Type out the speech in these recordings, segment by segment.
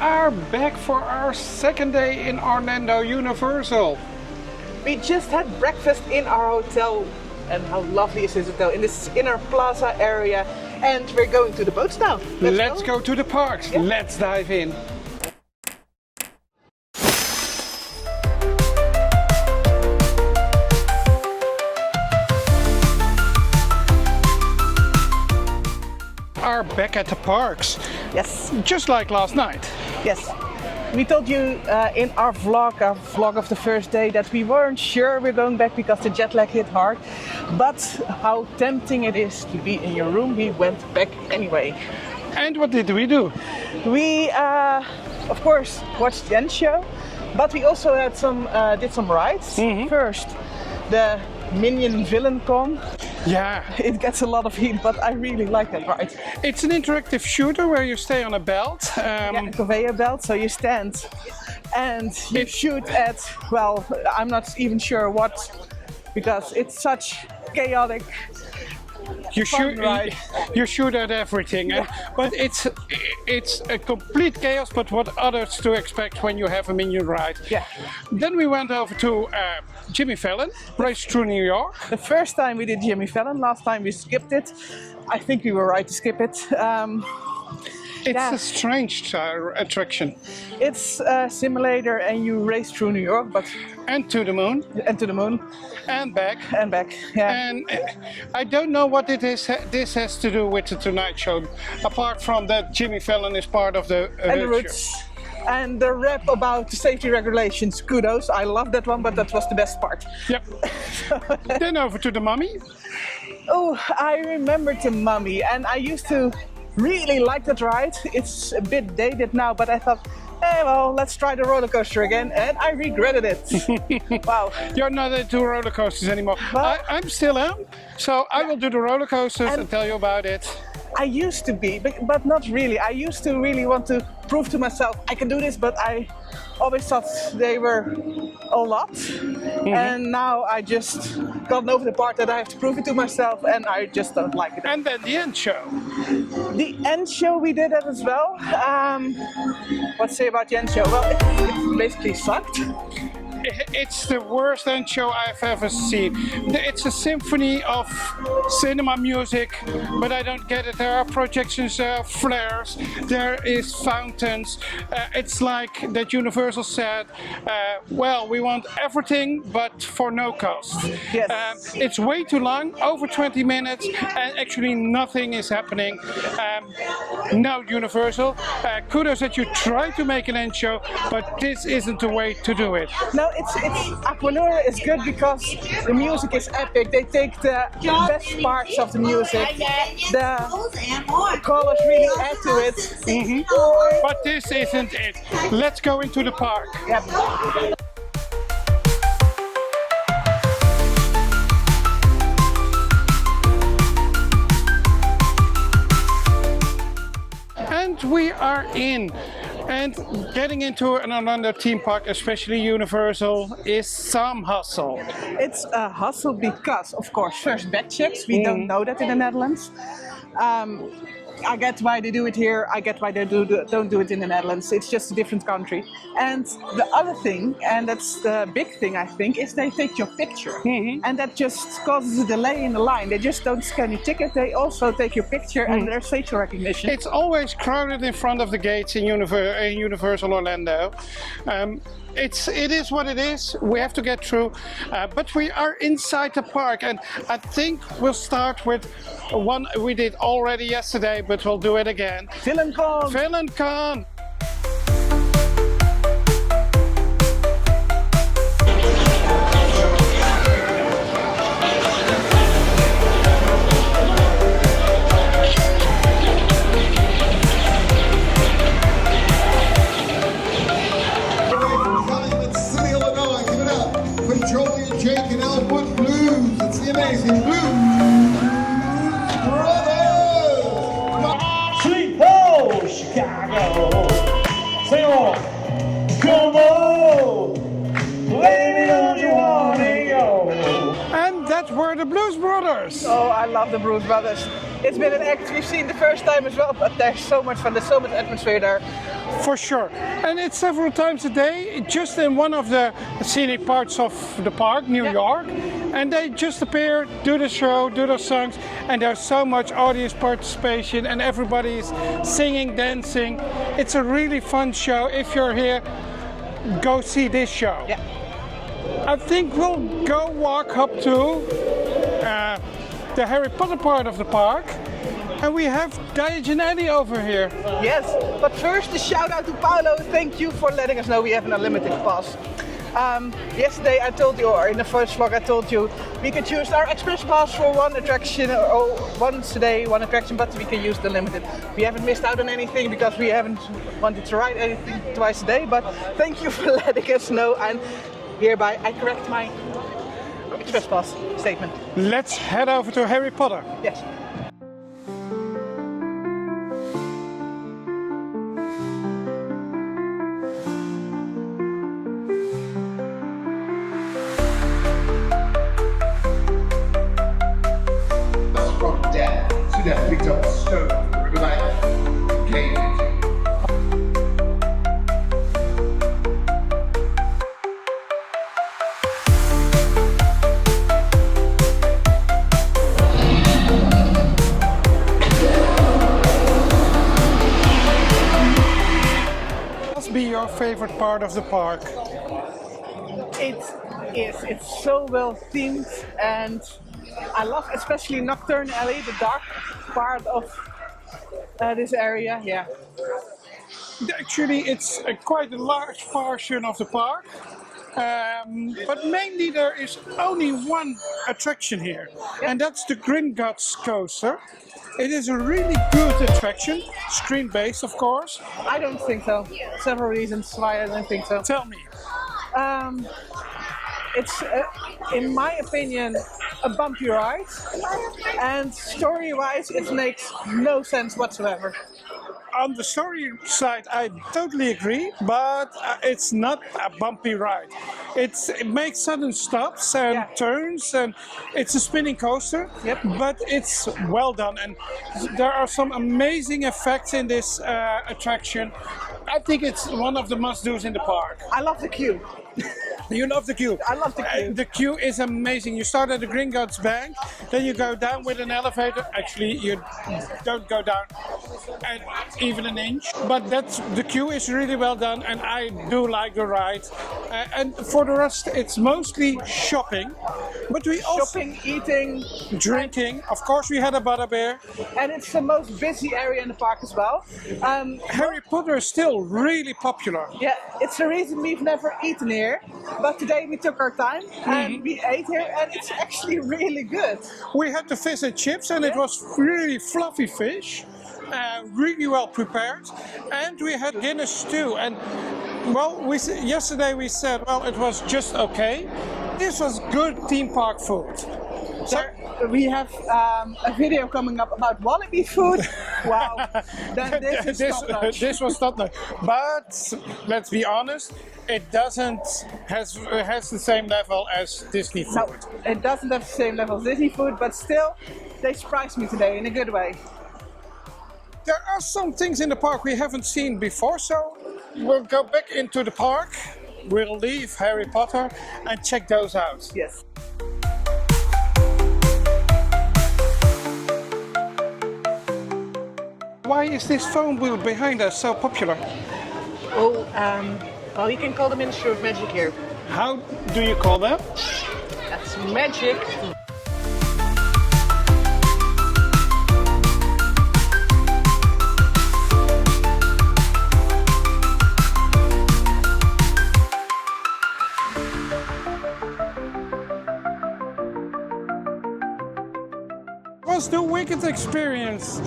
are back for our second day in Orlando Universal. We just had breakfast in our hotel, and how lovely is this hotel in this inner plaza area, and we're going to the boats now. Let's go to the parks. Yeah. Let's dive in. Are back at the parks. Yes, Just like last night. yes. We told you in our vlog of the first day, that we weren't sure we're going back because the jet lag hit hard. But how tempting it is to be in your room, we went back anyway. And what did we do? We, of course, watched the end show, but we also had did some rides. First, the Minion Villain Con. Yeah. It gets a lot of heat, but I really like that ride. It's an interactive shooter where you stay on a belt. Yeah, a conveyor belt, so you stand and you shoot at, well, I'm not even sure what, because it's such chaotic. You ride. shoot at everything, but it's a complete chaos. But what others to expect when you have a Minion ride? Yeah. Then we went over to Jimmy Fallon, Race Through New York. The first time we did Jimmy Fallon, last time we skipped it. I think we were right to skip it. It's a strange attraction. It's a simulator and you race through New York, but And to the moon. and to the moon And back. and back. Yeah. And I don't know what this has to do with the Tonight Show, apart from that Jimmy Fallon is part of the And the show. roots. And the rap about the safety regulations, kudos. I love that one, but that was the best part. Yep. Then over to the Mummy. Oh, I remember the Mummy, and I used to really like that ride. It's a bit dated now, but I thought, hey, well, let's try the roller coaster again, and I regretted it. Wow. You're not into roller coasters anymore. Well, I'm still am, so I will do the roller coasters and tell you about it. I used to be, but not really. I used to really want to prove to myself I can do this, but I always thought they were a lot. And now I just gotten over the part that I have to prove it to myself, and I just don't like it. And then the end show. The end show, we did that as well. What to say about the end show? Well, it basically sucked. It's the worst end show I've ever seen. It's a symphony of cinema music, but I don't get it. There are projections, there are flares, there is fountains. It's like that Universal said, well, we want everything, but for no cost. Yes. It's way too long, over 20 minutes, and actually nothing is happening. No, Universal, kudos that you try to make an end show, but this isn't the way to do it. No, it's Aquanura is good because the music is epic. They take the best parts of the music. The colors really add to it. But this isn't it. Let's go into the park. Yep. And we are in. And getting into an Orlando theme park, especially Universal, is some hustle. It's a hustle because, of course, first bag checks. We don't know that in the Netherlands. I get why they do it here. I get why they don't do it in the Netherlands. It's just a different country. And the other thing, and that's the big thing I think, is they take your picture. And that just causes a delay in the line. They just don't scan your ticket. They also take your picture and there's facial recognition. It's always crowded in front of the gates in Universal Orlando. It is what it is. We have to get through, but we are inside the park, and I think we'll start with one we did already yesterday, but we'll do it again. Villain Con! Villain Con! Amazing Blues Brothers! Sweet home, Chicago! Sing on! Come on! Baby, don't you wanna go? And that were the Blues Brothers! Oh, I love the Blues Brothers. It's been an act we've seen the first time as well, but there's so much fun, there's so much atmosphere there. For sure. And it's several times a day, just in one of the scenic parts of the park, New York. And they just appear, do the show, do the songs, and there's so much audience participation and everybody's singing, dancing. It's a really fun show. If you're here, go see this show. Yeah. I think we'll go walk up to the Harry Potter part of the park. And we have Diane Eddie over here. Yes, but first a shout out to Paolo. Thank you for letting us know we have an unlimited pass. Yesterday I told you, or in the first vlog I told you, we could use our express pass for one attraction, or once a day, one attraction, but we can use the limited. We haven't missed out on anything because we haven't wanted to ride anything twice a day, but thank you for letting us know, and hereby I correct my express pass statement. Let's head over to Harry Potter. Yes. From death to death picked up a stone from the river bank and gave it. Must be your favorite part of the park. It is. It's so well themed, and I love especially Nocturne Alley, the dark part of this area. Yeah. Actually, it's quite a large portion of the park. But mainly there is only one attraction here, and that's the Gringotts coaster. It is a really good attraction, screen-based of course. I don't think so. Several reasons why I don't think so. Tell me. It's, in my opinion, a bumpy ride, and story-wise it makes no sense whatsoever. On the story side, I totally agree, but it's not a bumpy ride. It makes sudden stops and turns, and it's a spinning coaster, but it's well done. And there are some amazing effects in this attraction. I think it's one of the must-dos in the park. I love the queue. You love the queue. I love the queue. The queue is amazing. You start at the Gringotts Bank, then you go down with an elevator. Actually, you don't go down even an inch, but the queue is really well done, and I do like the ride. And for the rest, it's mostly shopping, but we also Shopping, eating, drinking. Of course, we had a butterbeer. and it's the most busy area in the park as well. Harry Potter is still really popular. Yeah, it's the reason we've never eaten here, but today we took our time and we ate here, and it's actually really good. We had the fish and chips, and it was really fluffy fish, really well prepared, and we had Guinness too. And well, yesterday we said, well, it was just okay. This was good theme park food. So We have a video coming up about wallaby food. Wow, then this is top-notch. This was top-notch. But let's be honest, it has the same level as Disney food. No, it doesn't have the same level as Disney food, but still, they surprised me today in a good way. There are some things in the park we haven't seen before, so we'll go back into the park. We'll leave Harry Potter and check those out. Yes. Why is this phone booth behind us so popular? Oh, well, you can call the Ministry of Magic here. How do you call that? That's magic. What's the Wicked experience?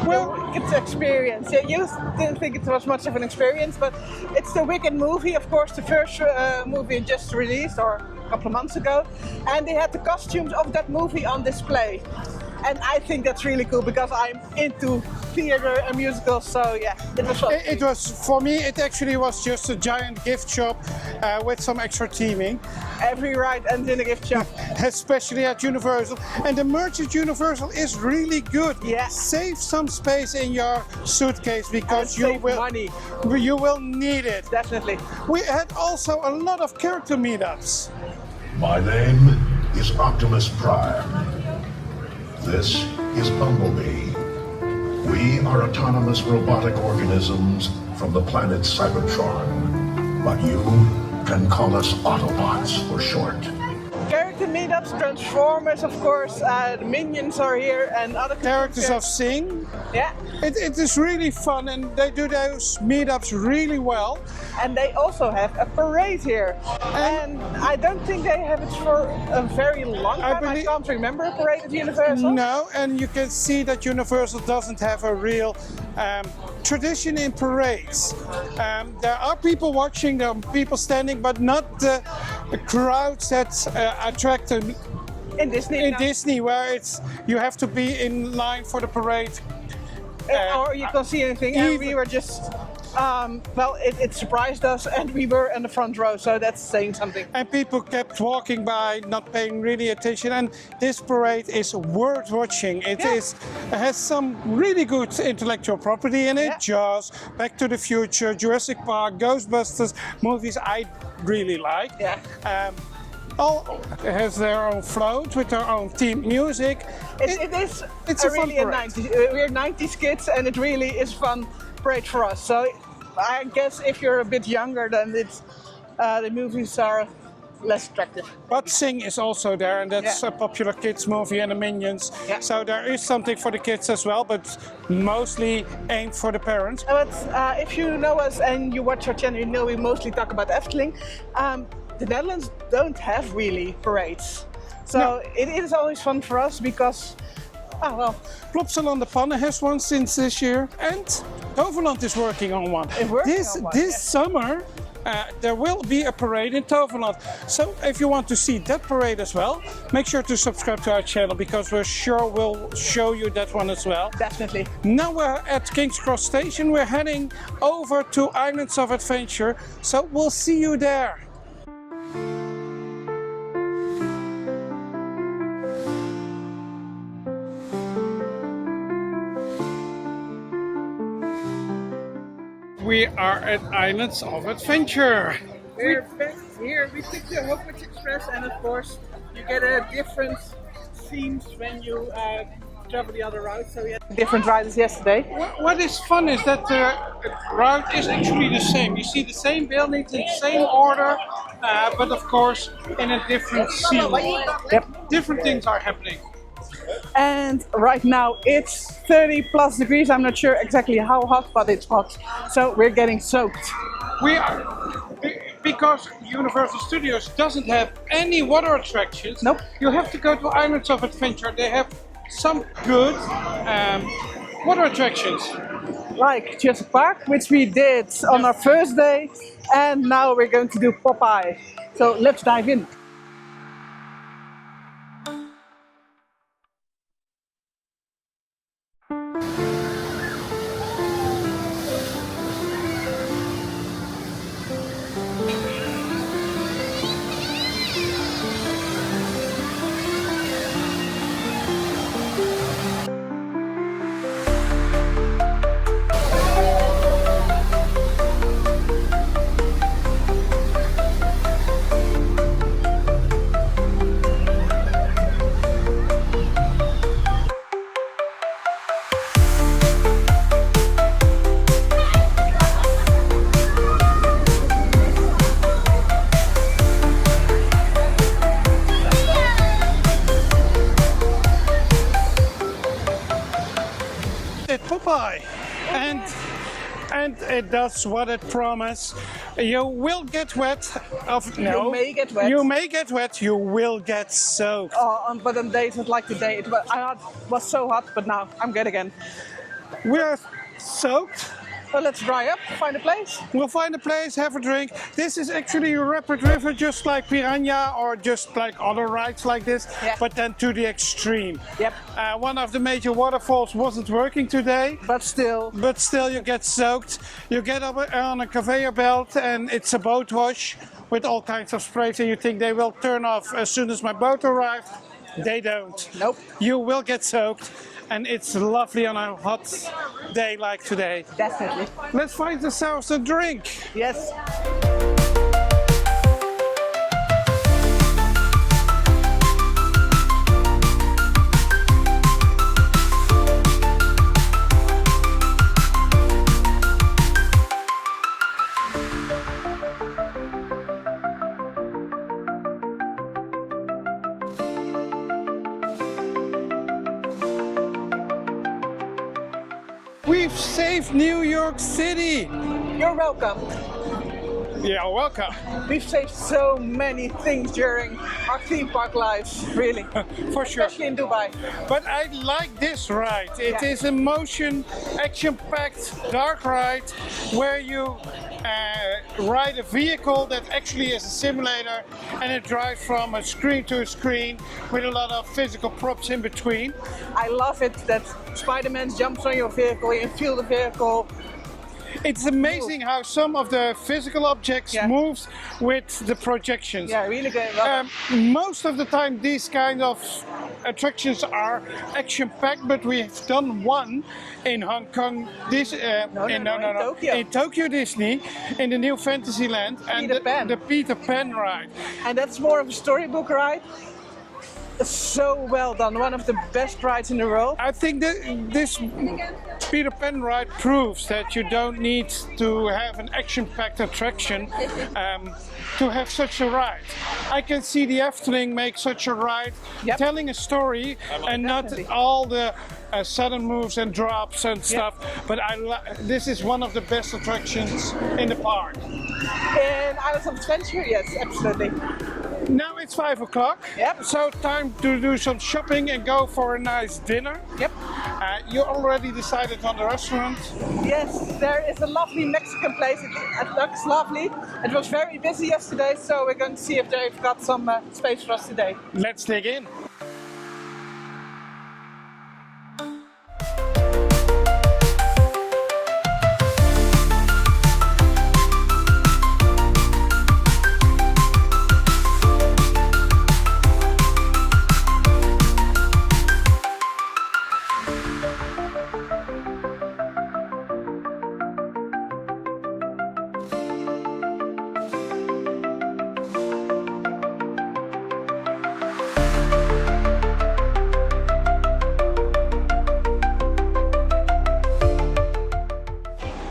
Well, it's experience. Yeah, you didn't think it was much of an experience, but it's the Wicked movie, of course, the first movie just released, or a couple of months ago, and they had the costumes of that movie on display. And I think that's really cool because I'm into theater and musicals, so yeah, it was fun. It was, for me, it actually was just a giant gift shop with some extra theming. Every ride ends in a gift shop. Especially at Universal. And the merch at Universal is really good. Yeah. Save some space in your suitcase because you save will money. You will need it. Definitely. We had also a lot of character meetups. My name is Optimus Prime. This is Bumblebee. We are autonomous robotic organisms from the planet Cybertron, but you can call us Autobots for short. Character meetups, Transformers, of course, the Minions are here, and other Characters of Sing. Yeah. It is really fun, and they do those meetups really well. And they also have a parade here. And I don't think they have it for a very long time. I can't remember a parade at Universal. No, and you can see that Universal doesn't have a real tradition in parades. There are people watching, there are people standing, but not the crowds that attract them in Disney. In Disney, where it's you have to be in line for the parade. Or you can't see anything, and we were just, well, it surprised us, and we were in the front row, so that's saying something. And people kept walking by, not paying really attention, and this parade is worth watching. It has some really good intellectual property in it. Jaws, Back to the Future, Jurassic Park, Ghostbusters, movies I really like. Yeah. All has their own float with their own theme music. It's really a 90s. We're 90s kids, and it really is fun parade for us. So I guess if you're a bit younger, then the movies are less attractive. But Sing is also there, and that's a popular kids movie, and the Minions. Yeah. So there is something for the kids as well, but mostly aimed for the parents. But if you know us and you watch our channel, you know we mostly talk about Efteling. The Netherlands don't have really parades. So it is always fun for us because, Plopsaland de Panne has one since this year, and Toverland is working on one. This summer, there will be a parade in Toverland. So if you want to see that parade as well, make sure to subscribe to our channel because we're sure we'll show you that one as well. Definitely. Now we're at King's Cross Station. We're heading over to Islands of Adventure. So we'll see you there. We are at Islands of Adventure. We're back here. We took the Hitch Express, and of course, you get a different themes when you travel the other route. So we had different rides yesterday. What is fun is that the route is actually the same. You see the same buildings in the same order, but of course in a different scene. Yep. Different things are happening. And right now it's 30 plus degrees. I'm not sure exactly how hot, but it's hot. So we're getting soaked. We are, because Universal Studios doesn't have any water attractions. Nope. You have to go to Islands of Adventure. They have some good water attractions. Like Jurassic Park, which we did on our first day. And now we're going to do Popeye. So let's dive in. Popeye, and it does what it promised. You will get wet. You may get wet. You may get wet. You will get soaked. But on days like today, it was so hot, but now I'm good again. We are soaked, Well, let's dry up, find a place. We'll find a place, have a drink. This is actually a rapid river, just like Piranha or just like other rides like this, Yeah. but then to the extreme. Yep. One of the major waterfalls wasn't working today. But still, You get soaked. You get up on a conveyor belt and it's a boat wash with all kinds of sprays, and you think they will turn off as soon as my boat arrives. They don't. Nope. You will get soaked, and it's lovely on a hot day like today. definitely. Let's find ourselves a drink. Yes. We've saved New York City. You're welcome. Yeah, welcome. We've saved so many things during our theme park lives, really. For sure. Especially in Dubai. But I like this ride. It Yeah. is a motion, action-packed, dark ride where you ride a vehicle that actually is a simulator, and it drives from a screen to a screen with a lot of physical props in between. I love it that Spider-Man jumps on your vehicle, you feel the vehicle. It's amazing how some of the physical objects Yeah. moves with the projections. Yeah, really good. Love it. Most of the time these kind of attractions are action-packed, but we've done one in Hong Kong, in Tokyo. in Tokyo Disney, in the new Fantasyland, and Peter Pan. the Peter Pan ride. And that's more of a storybook ride. It's so well done, one of the best rides in the world. I think that this Peter Pan ride proves that you don't need to have an action-packed attraction to have such a ride. I can see the Efteling make such a ride, Yep. telling a story and Definitely. not all the sudden moves and drops and stuff. But this is one of the best attractions in the park. In Islands of Adventure, yes, absolutely. Now it's 5 o'clock, Yep. so time to do some shopping and go for a nice dinner. Yep. You already decided on the restaurant. Yes, there is a lovely Mexican place. It looks lovely. It was very busy yesterday, so we're going to see if they've got some space for us today. Let's dig in.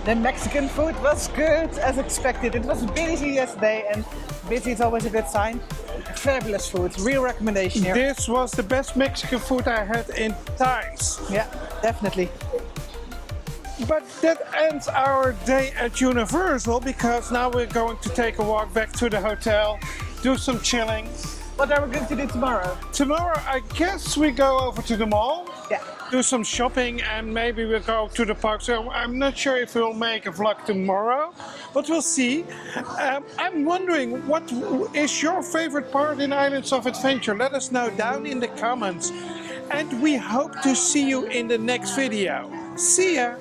The Mexican food was good as expected. It was busy yesterday, and busy is always a good sign. Fabulous food, real recommendation here. This was the best Mexican food I had in times. Yeah, definitely. But that ends our day at Universal, because now we're going to take a walk back to the hotel, do some chilling. What are we going to do tomorrow? Tomorrow, I guess we go over to the mall, Yeah. do some shopping, and maybe we'll go to the park. So I'm not sure if we'll make a vlog tomorrow, but we'll see. I'm wondering, what is your favorite part in Islands of Adventure? Let us know down in the comments. And we hope to see you in the next video. See ya!